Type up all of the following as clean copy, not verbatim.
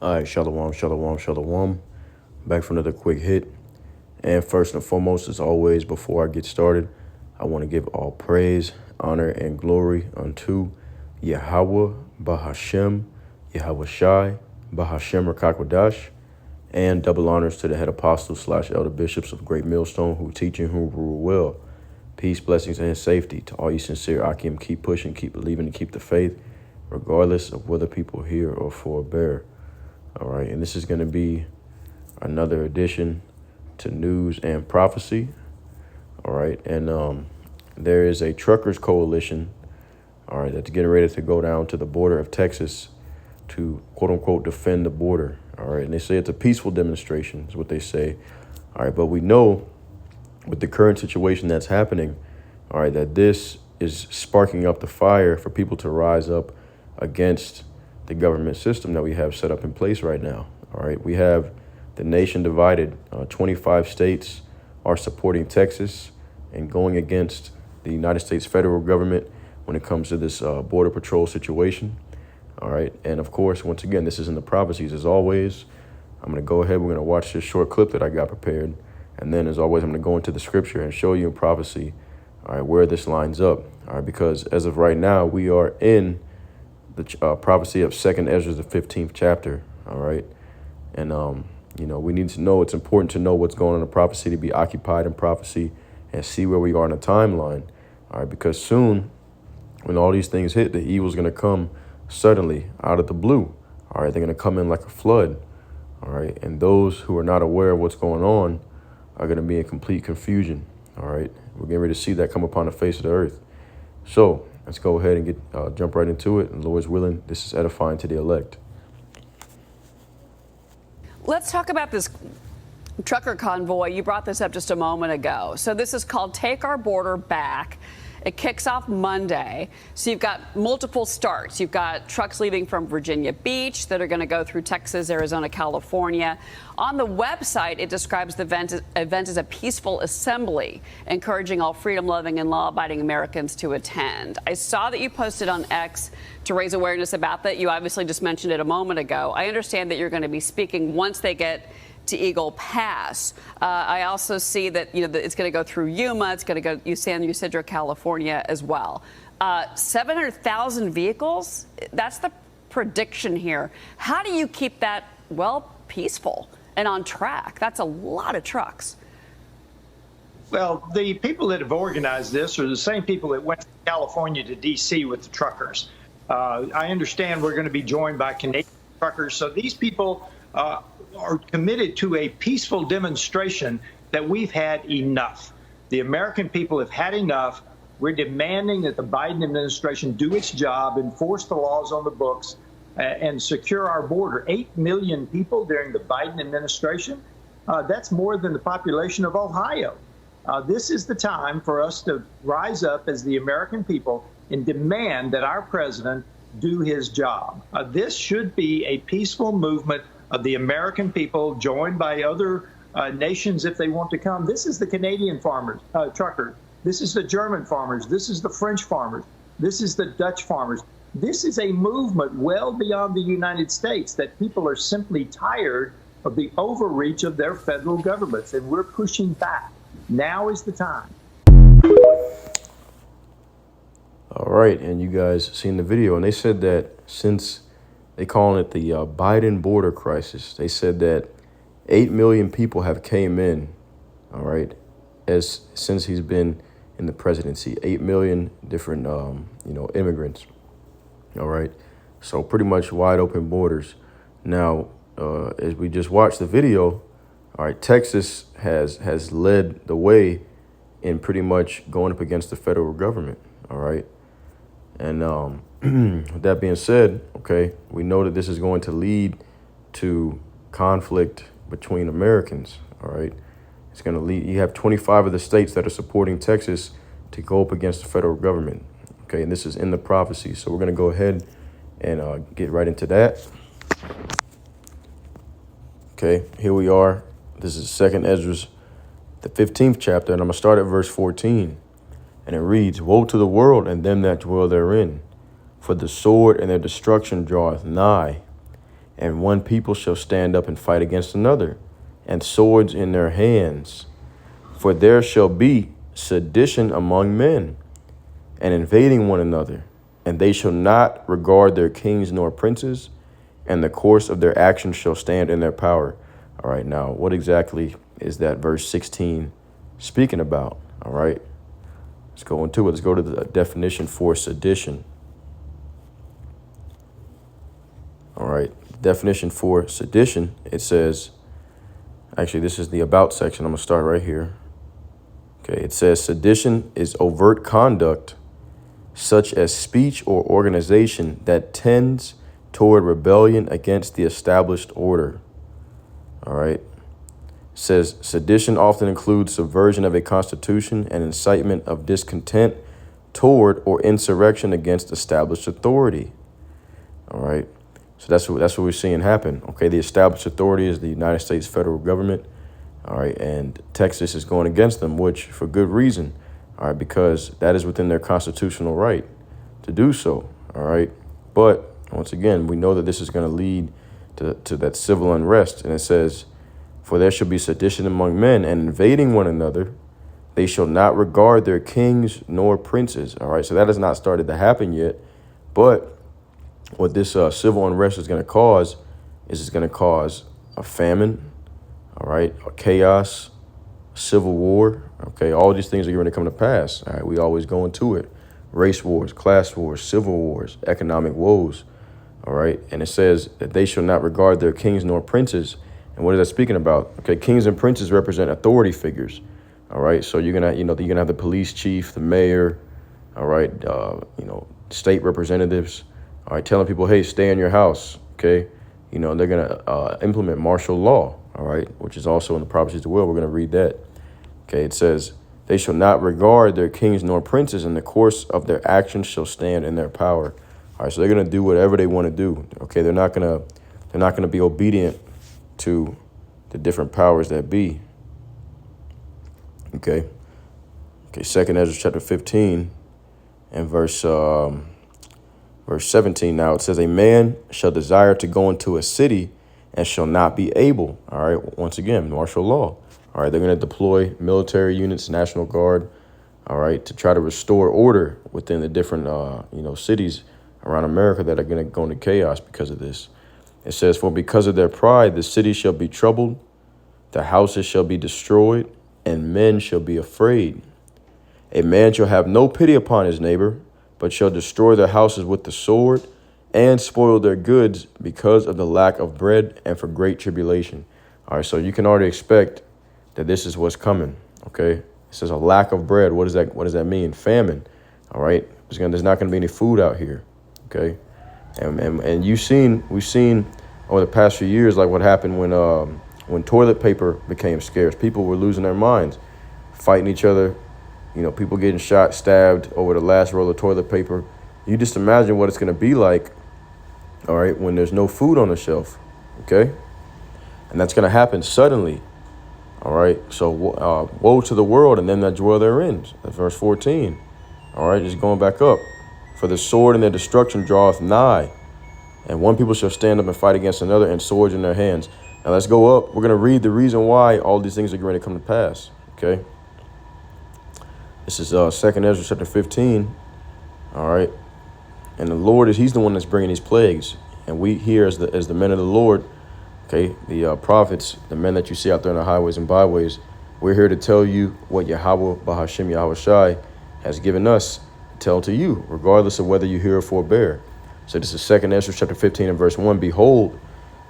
All right, shalom, shalom, shalom. Back for another quick hit. And first and foremost, as always, before I get started, I want to give all praise, honor, and glory unto Yahweh, Bahashem, Yahweh Shai, Bahashem Rakakwadash, and double honors to the head apostles / elder bishops of Great Millstone who teach and who rule well. Peace, blessings, and safety to all you sincere Akim. Keep pushing, keep believing, and keep the faith, regardless of whether people hear or forbear. All right, and this is going to be another edition to News and Prophecy. All right, and there is a truckers coalition, all right, that's getting ready to go down to the border of Texas to quote unquote defend the border. All right, and they say it's a peaceful demonstration, is what they say. All right, but we know with the current situation that's happening, all right, that this is sparking up the fire for people to rise up against the government system that we have set up in place right now. All right, we have the nation divided. 25 states are supporting Texas and going against the United States federal government when it comes to this border patrol situation. All right, and of course, once again, this is in the prophecies. As always, I'm going to go ahead. We're going to watch this short clip that I got prepared. And then, as always, I'm going to go into the scripture and show you in prophecy, all right, where this lines up. All right, because as of right now, we are in the prophecy of 2nd Ezra, the 15th chapter. All right. And, we need to know, it's important to know what's going on in the prophecy, to be occupied in prophecy and see where we are in the timeline. All right. Because soon, when all these things hit, the evil is going to come suddenly out of the blue. All right. They're going to come in like a flood. All right. And those who are not aware of what's going on are going to be in complete confusion. All right. We're getting ready to see that come upon the face of the earth. So let's go ahead and jump right into it. And Lord's willing, this is edifying to the elect. Let's talk about this trucker convoy. You brought this up just a moment ago. So this is called Take Our Border Back. It kicks off Monday. So you've got multiple starts. You've got trucks leaving from Virginia Beach that are going to go through Texas, Arizona, California. On the website, it describes the event as a peaceful assembly, encouraging all freedom-loving and law-abiding Americans to attend. I saw that you posted on X to raise awareness about that. You obviously just mentioned it a moment ago. I understand that you're going to be speaking once they get to Eagle Pass. I also see that it's going to go through Yuma. It's going to go San Ysidro, California as well. 700,000 vehicles. That's the prediction here. How do you keep that peaceful and on track? That's a lot of trucks. Well, the people that have organized this are the same people that went from California to D.C. with the truckers. I understand we're going to be joined by Canadian truckers. So these people are committed to a peaceful demonstration that we've had enough. The American people have had enough. We're demanding that the Biden administration do its job, enforce the laws on the books, and secure our border. 8 million people during the Biden administration. That's more than the population of Ohio. This is the time for us to rise up as the American people and demand that our president do his job. This should be a peaceful movement of the American people, joined by other nations if they want to come. This is the Canadian farmers, truckers. This is the German farmers. This is the French farmers. This is the Dutch farmers. This is a movement well beyond the United States that people are simply tired of the overreach of their federal governments, and we're pushing back. Now is the time. All right, and you guys seen the video, and they said that since they calling it the Biden border crisis, they said that 8 million people have came in, all right, since he's been in the presidency. 8 million different, immigrants, all right. So pretty much wide open borders. Now, as we just watched the video, all right, Texas has led the way in pretty much going up against the federal government, all right. And with that being said, okay, we know that this is going to lead to conflict between Americans, all right? It's going to lead, you have 25 of the states that are supporting Texas to go up against the federal government, okay? And this is in the prophecy. So we're going to go ahead and get right into that. Okay, here we are. This is 2nd Ezra, the 15th chapter, and I'm going to start at verse 14. And it reads, Woe to the world and them that dwell therein, for the sword and their destruction draweth nigh. and one people shall stand up and fight against another, and swords in their hands. For there shall be sedition among men, and invading one another, and they shall not regard their kings nor princes, and the course of their actions shall stand in their power. All right, now, what exactly is that verse 16 speaking about? All right, let's go into it. Let's go to the definition for sedition. All right, definition for sedition, it says, actually, this is the about section. I'm going to start right here. Okay, it says sedition is overt conduct such as speech or organization that tends toward rebellion against the established order. All right. It says sedition often includes subversion of a constitution and incitement of discontent toward or insurrection against established authority. All right. So that's what we're seeing happen. Okay, the established authority is the United States federal government. All right, and Texas is going against them, which for good reason. All right, because that is within their constitutional right to do so. All right, but once again, we know that this is going to lead to that civil unrest. And it says, for there shall be sedition among men, and invading one another, they shall not regard their kings nor princes. All right, so that has not started to happen yet. But what this civil unrest is going to cause is it's going to cause a famine, all right, a chaos, civil war. Okay, all these things are going to come to pass. All right, we always go into it. Race wars, class wars, civil wars, economic woes. All right, and it says that they shall not regard their kings nor princes. And what is that speaking about? Okay, kings and princes represent authority figures. All right, so you're gonna have the police chief, the mayor, all right, state representatives. All right, telling people, hey, stay in your house. Okay, they're gonna implement martial law. All right, which is also in the prophecies of the will. We're gonna read that. Okay, it says they shall not regard their kings nor princes, and the course of their actions shall stand in their power. All right, so they're gonna do whatever they want to do. Okay, they're not gonna be obedient to the different powers that be. Okay. 2 Ezra chapter 15 and verse 17. Now it says, a man shall desire to go into a city and shall not be able. All right, once again, martial law. All right, they're going to deploy military units, National Guard, all right, to try to restore order within the different, cities around America that are going to go into chaos because of this. It says, for because of their pride, the city shall be troubled, the houses shall be destroyed, and men shall be afraid. A man shall have no pity upon his neighbor, but shall destroy their houses with the sword and spoil their goods because of the lack of bread and for great tribulation. All right, so you can already expect that this is what's coming. Okay, it says a lack of bread. What does that mean? Famine. All right, there's not going to be any food out here. Okay, and we've seen over the past few years, like what happened when toilet paper became scarce. People were losing their minds, fighting each other. People getting shot, stabbed over the last roll of toilet paper. You just imagine what it's going to be like, all right, when there's no food on the shelf, okay? And that's going to happen suddenly, all right? So woe to the world and them that dwell therein. That's verse 14, all right? Just going back up. For the sword and their destruction draweth nigh, and one people shall stand up and fight against another, and swords in their hands. Now let's go up. We're going to read the reason why all these things are going to come to pass, okay? This is 2 Ezra chapter 15, all right? And the Lord he's the one that's bringing these plagues. And we here as the men of the Lord, okay, the prophets, the men that you see out there in the highways and byways, we're here to tell you what Yahweh Bahashim Yahweh Shai has given us to tell to you, regardless of whether you hear or forbear. So this is 2 Ezra chapter 15 and verse 1. Behold,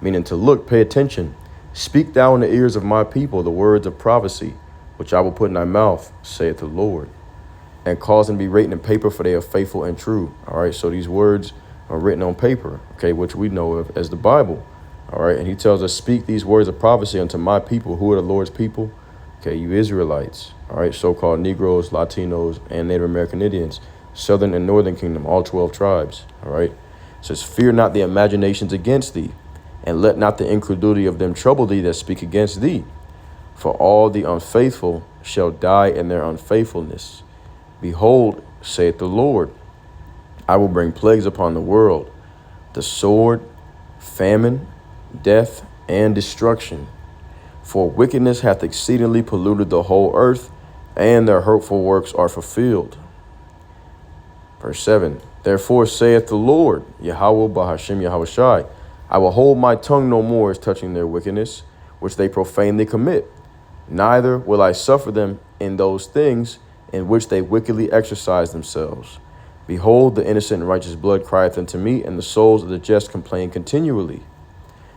meaning to look, pay attention. Speak thou in the ears of my people the words of prophecy, which I will put in thy mouth, saith the Lord, and cause them to be written in paper, for they are faithful and true. All right, so these words are written on paper, okay, which we know of as the Bible. All right, and he tells us, speak these words of prophecy unto my people. Who are the Lord's people? Okay, you Israelites, all right, so-called Negroes, Latinos, and Native American Indians, Southern and Northern Kingdom, all 12 tribes, all right. It says, fear not the imaginations against thee, and let not the incredulity of them trouble thee that speak against thee. For all the unfaithful shall die in their unfaithfulness. Behold, saith the Lord, I will bring plagues upon the world, the sword, famine, death, and destruction. For wickedness hath exceedingly polluted the whole earth, and their hurtful works are fulfilled. Verse 7, therefore saith the Lord, Yahweh Bahashem Yahushai, I will hold my tongue no more as touching their wickedness, which they profanely commit. Neither will I suffer them in those things in which they wickedly exercise themselves. Behold, the innocent and righteous blood crieth unto me, and the souls of the just complain continually.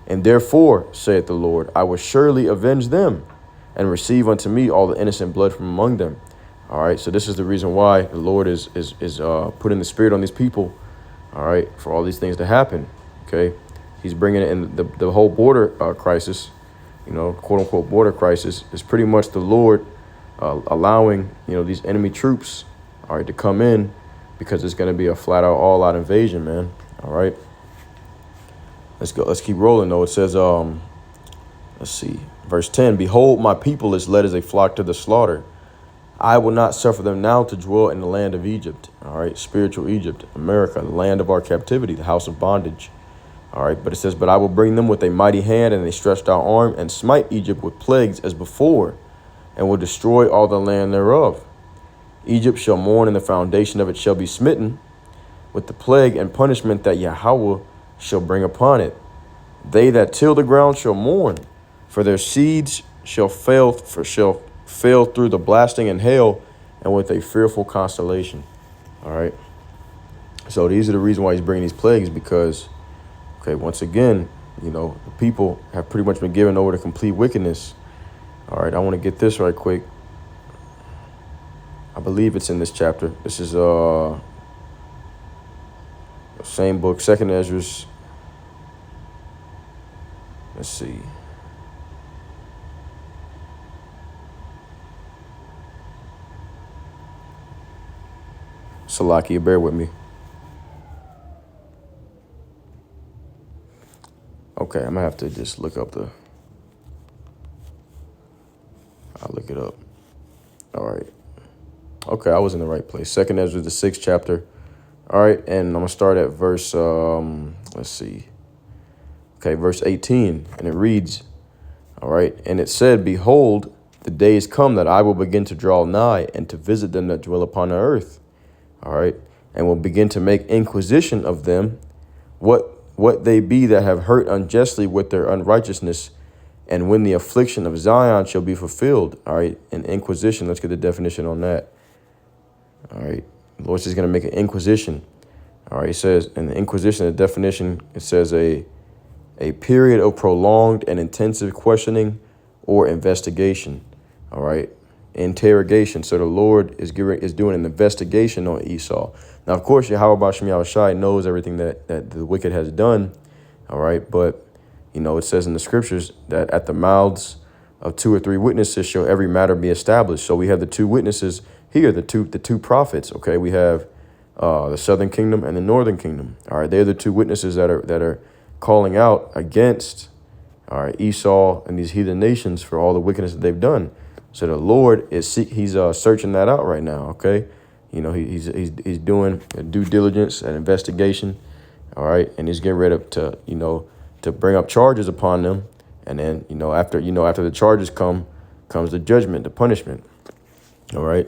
And therefore, saith the Lord, I will surely avenge them, and receive unto me all the innocent blood from among them. All right, so this is the reason why the Lord is putting the Spirit on these people, all right, for all these things to happen, okay? He's bringing in the whole border crisis, you know, quote unquote border crisis is pretty much the Lord allowing, you know, these enemy troops, all right, to come in because it's going to be a flat out all out invasion, man. All right. Let's go. Let's keep rolling, though. It says, let's see, verse 10, behold, my people is led as a flock to the slaughter. I will not suffer them now to dwell in the land of Egypt. All right. Spiritual Egypt, America, the land of our captivity, the house of bondage. All right. But it says, but I will bring them with a mighty hand and a stretched out arm and smite Egypt with plagues as before, and will destroy all the land thereof. Egypt shall mourn, and the foundation of it shall be smitten with the plague and punishment that Yahweh shall bring upon it. They that till the ground shall mourn, for their seeds shall fail through the blasting and hail, and with a fearful constellation. All right. So these are the reason why he's bringing these plagues, because, okay, once again, you know, the people have pretty much been given over to complete wickedness. All right, I want to get this right quick. I believe it's in this chapter. This is the same book, 2nd Ezra. Let's see. Salakia, bear with me. Okay, I'm gonna have to just look up I'll look it up. All right. Okay, I was in the right place. 2nd Ezra, the 6th chapter. All right, and I'm gonna start at verse, let's see. Okay, verse 18, and it reads, all right, and it said, behold, the days come that I will begin to draw nigh and to visit them that dwell upon the earth. All right, and will begin to make inquisition of them, what they be that have hurt unjustly with their unrighteousness, and when the affliction of Zion shall be fulfilled. All right, an inquisition, let's get the definition on that. All right, the Lord says he's going to make an inquisition. All right, he says in the inquisition, the definition, it says a period of prolonged and intensive questioning or investigation. All right, interrogation. So the Lord is doing an investigation on Esau. Now, of course, Yahweh Bashem Yahushai knows everything that the wicked has done. All right, but you know, it says in the scriptures that at the mouths of 2 or 3 witnesses shall every matter be established. So we have the 2 witnesses here, the two prophets. Okay, we have the southern kingdom and the northern kingdom. All right, they're the 2 witnesses that are calling out against, all right, Esau and these heathen nations for all the wickedness that they've done. So the Lord he's searching that out right now. Okay, you know, he's doing a due diligence and investigation. All right, and he's getting ready to bring up charges upon them, and then after the charges comes the judgment, the punishment. All right,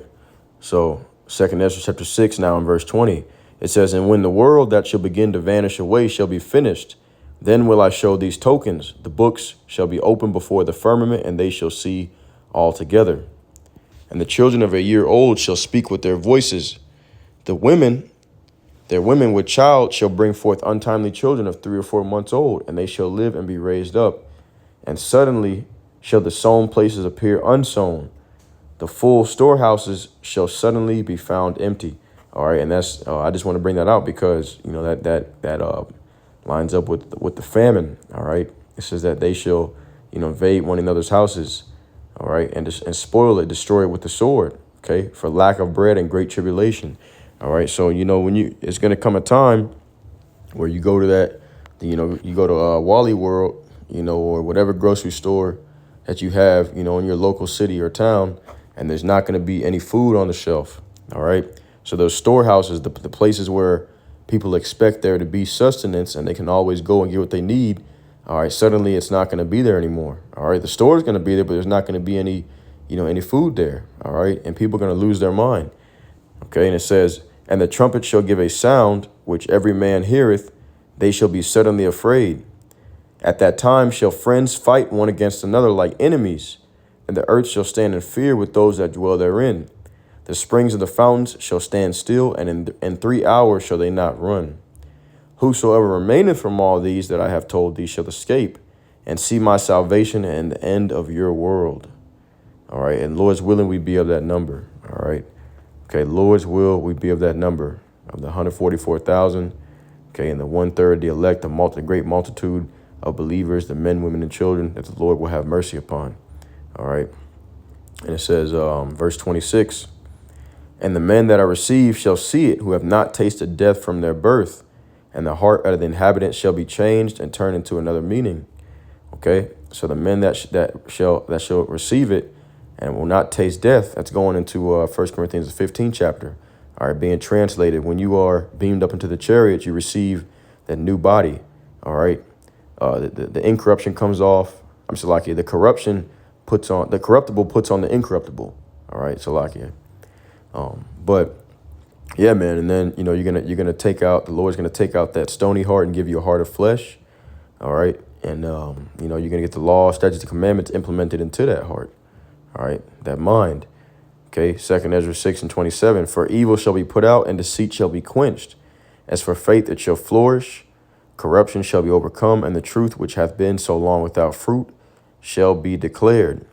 so 2nd Ezra chapter 6 now in verse 20, it says, and when the world that shall begin to vanish away shall be finished, then will I show these tokens. The books shall be opened before the firmament, and they shall see all together. And the children of a year old shall speak with their voices. Their women with child shall bring forth untimely children of 3 or 4 months old, and they shall live and be raised up. And suddenly shall the sown places appear unsown. The full storehouses shall suddenly be found empty. All right, and that's I just want to bring that out because that lines up with the famine. All right, it says that they shall invade one another's houses. All right, and spoil it, destroy it with the sword. Okay, for lack of bread and great tribulation. All right, so it's gonna come a time where you go to you go to Wally World, or whatever grocery store that you have, in your local city or town, and there's not going to be any food on the shelf. All right, so those storehouses, the places where people expect there to be sustenance and they can always go and get what they need, All right, suddenly it's not going to be there anymore. All right, the store is going to be there, but there's not going to be any, any food there. All right, and people are going to lose their mind. Okay, and it says, and the trumpet shall give a sound, which every man heareth, they shall be suddenly afraid. At that time shall friends fight one against another like enemies, and the earth shall stand in fear with those that dwell therein. The springs of the fountains shall stand still, and in 3 hours shall they not run. Whosoever remaineth from all these that I have told thee shall escape, and see my salvation and the end of your world. All right, and Lord's willing, we be of that number. All right. Okay, Lord's will, we be of that number of the 144,000. Okay, and the 1/3, the elect, the great multitude of believers, the men, women, and children that the Lord will have mercy upon. All right. And it says, verse 26, and the men that are received shall see it, who have not tasted death from their birth, and the heart of the inhabitants shall be changed and turned into another meaning. Okay, so the men that shall receive it and will not taste death, that's going into 1 Corinthians, the 15th chapter. All right, being translated, when you are beamed up into the chariot, you receive that new body. All right, the incorruption comes off. I'm Salakia. The corruptible puts on the incorruptible. All right, Salakia. But yeah, man, and then you're gonna take out, the Lord's gonna take out that stony heart and give you a heart of flesh. All right, and you're gonna get the law, statutes, and commandments implemented into that heart. All right, that mind. Okay, 2 Ezra 6:27. For evil shall be put out, and deceit shall be quenched. As for faith, it shall flourish. Corruption shall be overcome, and the truth which hath been so long without fruit shall be declared.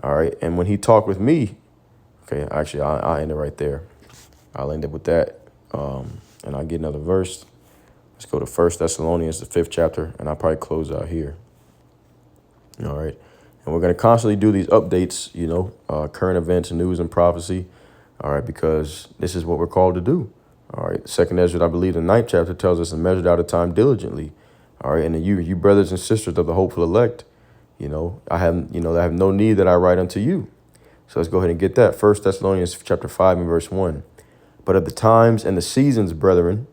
All right, and when he talked with me, okay, actually, I'll end it right there. I'll end it with that, and I'll get another verse. Let's go to 1 Thessalonians, the 5th chapter, and I'll probably close out here. All right, and we're going to constantly do these updates, current events, news, and prophecy, all right, because this is what we're called to do. All right, 2nd Ezra, I believe, the 9th chapter tells us to measure out a time diligently. All right, and then you brothers and sisters of the hopeful elect, I have no need that I write unto you. So let's go ahead and get that. 1 Thessalonians chapter 5 and verse 1. But of the times and the seasons, brethren,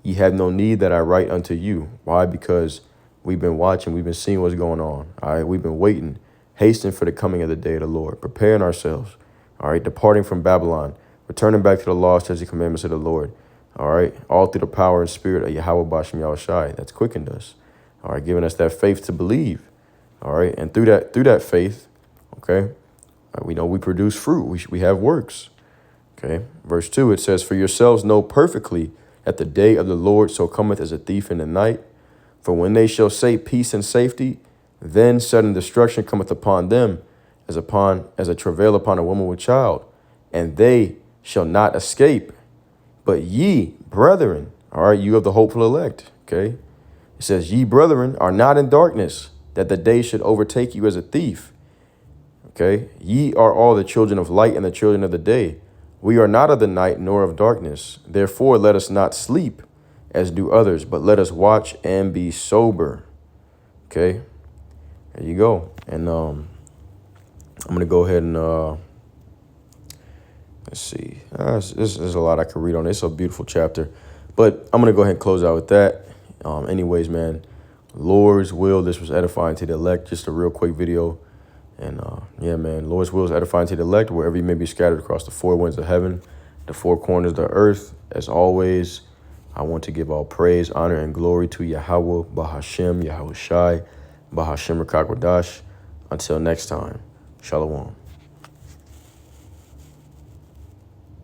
ye have no need that I write unto you. Why? Because we've been watching, we've been seeing what's going on. All right, we've been waiting, hastening for the coming of the day of the Lord, preparing ourselves. All right, departing from Babylon, returning back to the law, statutes, and commandments of the Lord. All right, all through the power and spirit of Yahweh Bashem Yahushai, that's quickened us. All right, giving us that faith to believe. All right, and through that faith, okay, we know we produce fruit. We have works. Okay, verse 2, it says, for yourselves know perfectly that the day of the Lord so cometh as a thief in the night. For when they shall say peace and safety, then sudden destruction cometh upon them as a travail upon a woman with child, and they shall not escape. But ye, brethren, all right, you of the hopeful elect, okay? It says, ye, brethren, are not in darkness, that the day should overtake you as a thief. Okay, ye are all the children of light and the children of the day. We are not of the night nor of darkness. Therefore, let us not sleep as do others, but let us watch and be sober. Okay, there you go. And I'm going to go ahead and let's see. There's a lot I could read on it. It's a beautiful chapter, but I'm going to go ahead and close out with that. Anyways, man, Lord's will, this was edifying to the elect. Just a real quick video. And yeah, man, Lord's will is edifying to the elect, wherever you may be scattered across the four winds of heaven, the four corners of the earth. As always, I want to give all praise, honor, and glory to Yahweh, Bahashem, Yahushai, Bahashem Rakakwadash. Until next time, Shalom.